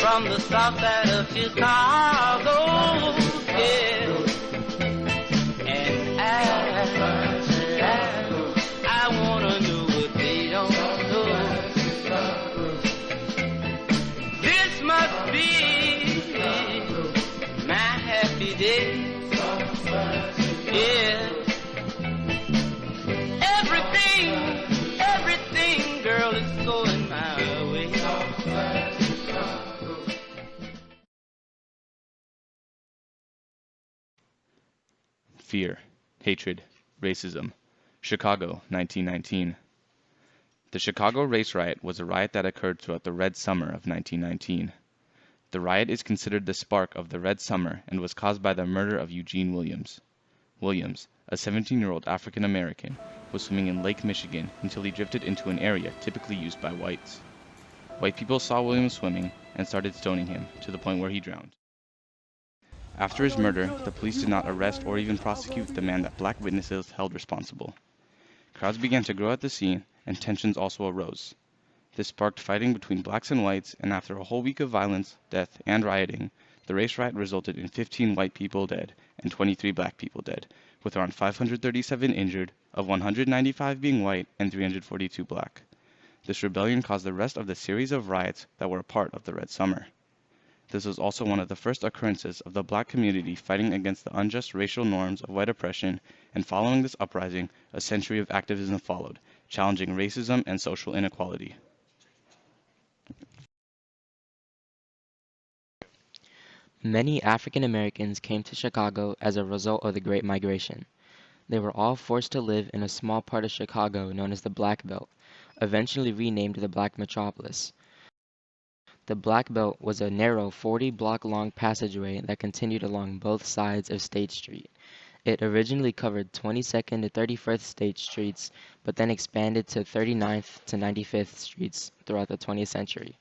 from the south side of Chicago, yeah. And I wanna know what they don't know. This must be my happy day, yeah. Everything, girl, is going my way. Fear, hatred, racism. Chicago, 1919. The Chicago race riot was a riot that occurred throughout the Red Summer of 1919. The riot is considered the spark of the Red Summer and was caused by the murder of Eugene Williams. Williams, a 17-year-old African American, was swimming in Lake Michigan until he drifted into an area typically used by whites. White people saw Williams swimming and started stoning him to the point where he drowned. After his murder, the police did not arrest or even prosecute the man that black witnesses held responsible. Crowds began to grow at the scene, and tensions also arose. This sparked fighting between blacks and whites, and after a whole week of violence, death, and rioting, the race riot resulted in 15 white people dead and 23 black people dead, with around 537 injured, of 195 being white and 342 black. This rebellion caused the rest of the series of riots that were a part of the Red Summer. This was also one of the first occurrences of the black community fighting against the unjust racial norms of white oppression, and following this uprising, a century of activism followed, challenging racism and social inequality. Many African Americans came to Chicago as a result of the Great Migration. They were all forced to live in a small part of Chicago known as the Black Belt, eventually renamed the Black Metropolis. The Black Belt was a narrow 40-block-long passageway that continued along both sides of State Street. It originally covered 22nd to 31st State Streets, but then expanded to 39th to 95th Streets throughout the 20th century.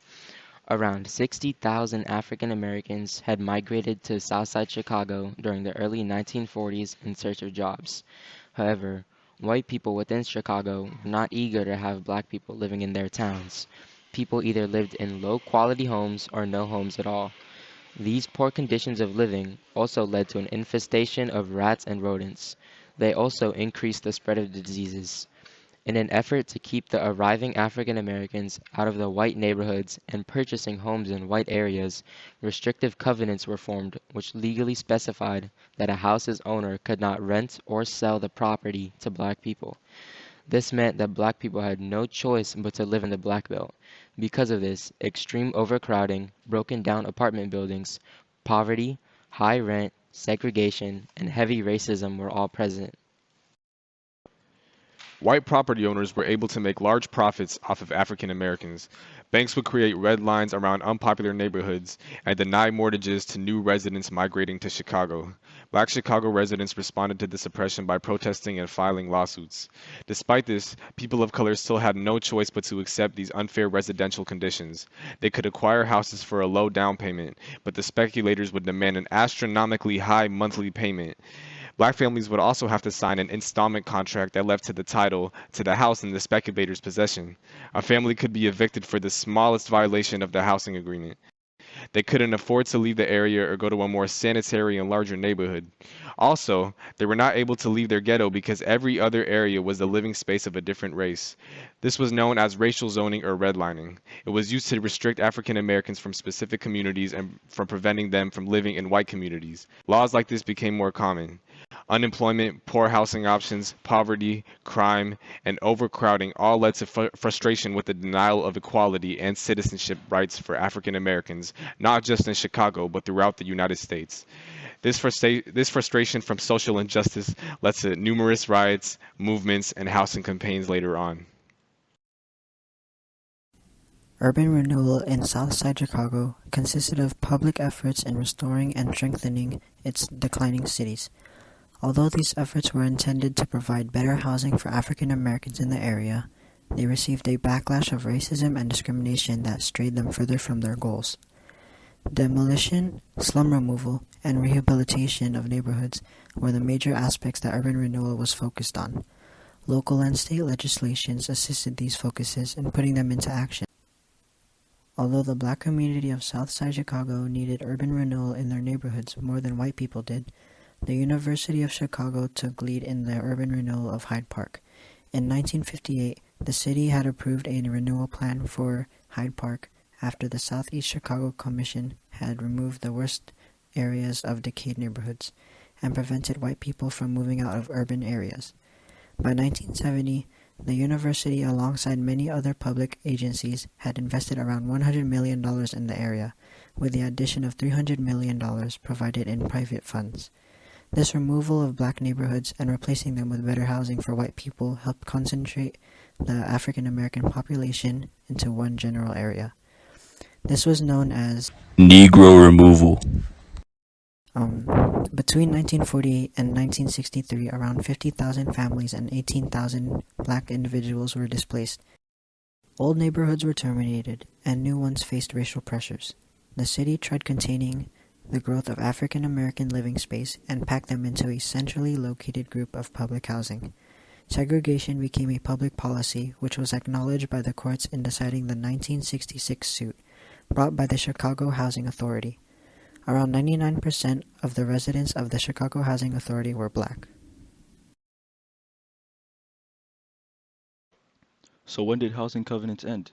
Around 60,000 African Americans had migrated to Southside Chicago during the early 1940s in search of jobs. However, white people within Chicago were not eager to have black people living in their towns. People either lived in low-quality homes or no homes at all. These poor conditions of living also led to an infestation of rats and rodents. They also increased the spread of diseases. In an effort to keep the arriving African Americans out of the white neighborhoods and purchasing homes in white areas, restrictive covenants were formed which legally specified that a house's owner could not rent or sell the property to black people. This meant that black people had no choice but to live in the Black Belt. Because of this, extreme overcrowding, broken down apartment buildings, poverty, high rent, segregation, and heavy racism were all present. White property owners were able to make large profits off of African Americans. Banks would create red lines around unpopular neighborhoods and deny mortgages to new residents migrating to Chicago. Black Chicago residents responded to this oppression by protesting and filing lawsuits. Despite this, people of color still had no choice but to accept these unfair residential conditions. They could acquire houses for a low down payment, but the speculators would demand an astronomically high monthly payment. Black families would also have to sign an installment contract that left the title to the house in the speculator's possession. A family could be evicted for the smallest violation of the housing agreement. They couldn't afford to leave the area or go to a more sanitary and larger neighborhood. Also, they were not able to leave their ghetto because every other area was the living space of a different race. This was known as racial zoning or redlining. It was used to restrict African Americans from specific communities and from preventing them from living in white communities. Laws like this became more common. Unemployment, poor housing options, poverty, crime, and overcrowding all led to frustration with the denial of equality and citizenship rights for African Americans, not just in Chicago, but throughout the United States. This frustration from social injustice led to numerous riots, movements, and housing campaigns later on. Urban renewal in Southside Chicago consisted of public efforts in restoring and strengthening its declining cities. Although these efforts were intended to provide better housing for African Americans in the area, they received a backlash of racism and discrimination that strayed them further from their goals. Demolition, slum removal, and rehabilitation of neighborhoods were the major aspects that urban renewal was focused on. Local and state legislations assisted these focuses in putting them into action. Although the black community of Southside Chicago needed urban renewal in their neighborhoods more than white people did, the University of Chicago took lead in the urban renewal of Hyde Park. In 1958, the city had approved a renewal plan for Hyde Park after the Southeast Chicago Commission had removed the worst areas of decayed neighborhoods and prevented white people from moving out of urban areas. By 1970, the university, alongside many other public agencies, had invested around $100 million in the area, with the addition of $300 million provided in private funds. This removal of black neighborhoods and replacing them with better housing for white people helped concentrate the African American population into one general area. This was known as Negro removal. Between 1948 and 1963, around 50,000 families and 18,000 black individuals were displaced. Old neighborhoods were terminated, and new ones faced racial pressures. The city tried containing the growth of African American living space and packed them into a centrally located group of public housing. Segregation became a public policy, which was acknowledged by the courts in deciding the 1966 suit brought by the Chicago Housing Authority. Around 99% of the residents of the Chicago Housing Authority were black. So when did housing covenants end?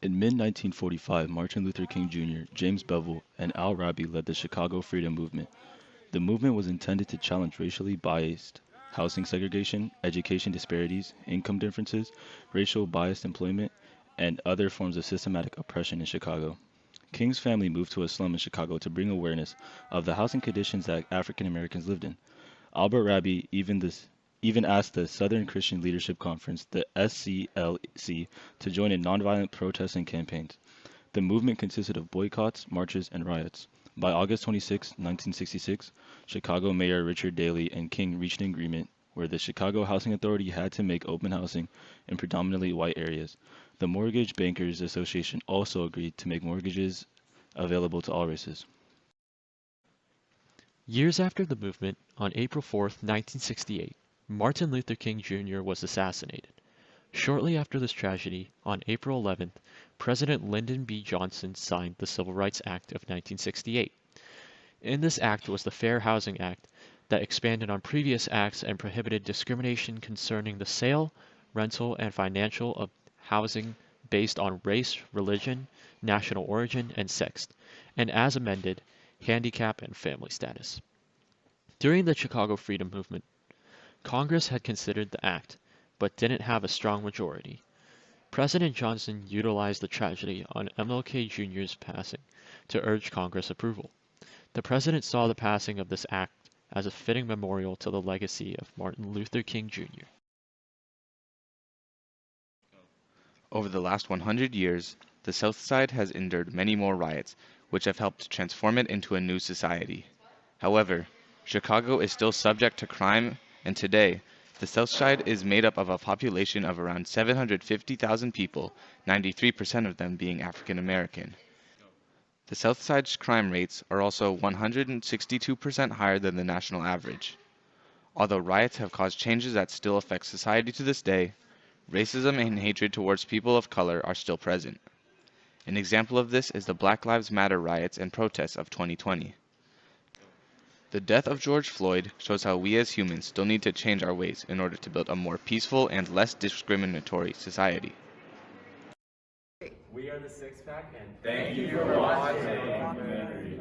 In mid-1945, Martin Luther King Jr., James Bevel, and Al Raby led the Chicago Freedom Movement. The movement was intended to challenge racially biased housing segregation, education disparities, income differences, racial biased employment, and other forms of systematic oppression in Chicago. King's family moved to a slum in Chicago to bring awareness of the housing conditions that African Americans lived in. Albert Raby even asked the Southern Christian Leadership Conference, the SCLC, to join in nonviolent protests and campaigns. The movement consisted of boycotts, marches, and riots. By August 26, 1966, Chicago Mayor Richard Daley and King reached an agreement where the Chicago Housing Authority had to make open housing in predominantly white areas. The Mortgage Bankers Association also agreed to make mortgages available to all races. Years after the movement, on April 4, 1968, Martin Luther King Jr. was assassinated. Shortly after this tragedy, on April 11th, President Lyndon B. Johnson signed the Civil Rights Act of 1968. In this act was the Fair Housing Act that expanded on previous acts and prohibited discrimination concerning the sale, rental, and financial of housing based on race, religion, national origin, and sex, and as amended, handicap and family status. During the Chicago Freedom Movement, Congress had considered the act, but didn't have a strong majority. President Johnson utilized the tragedy on MLK Jr.'s passing to urge Congress approval. The president saw the passing of this act as a fitting memorial to the legacy of Martin Luther King Jr. Over the last 100 years, the South Side has endured many more riots, which have helped transform it into a new society. However, Chicago is still subject to crime, and today, the South Side is made up of a population of around 750,000 people, 93% of them being African American. The South Side's crime rates are also 162% higher than the national average. Although riots have caused changes that still affect society to this day, racism and hatred towards people of color are still present. An example of this is the Black Lives Matter riots and protests of 2020. The death of George Floyd shows how we as humans still need to change our ways in order to build a more peaceful and less discriminatory society. We are the Six Pack, and thank you for watching.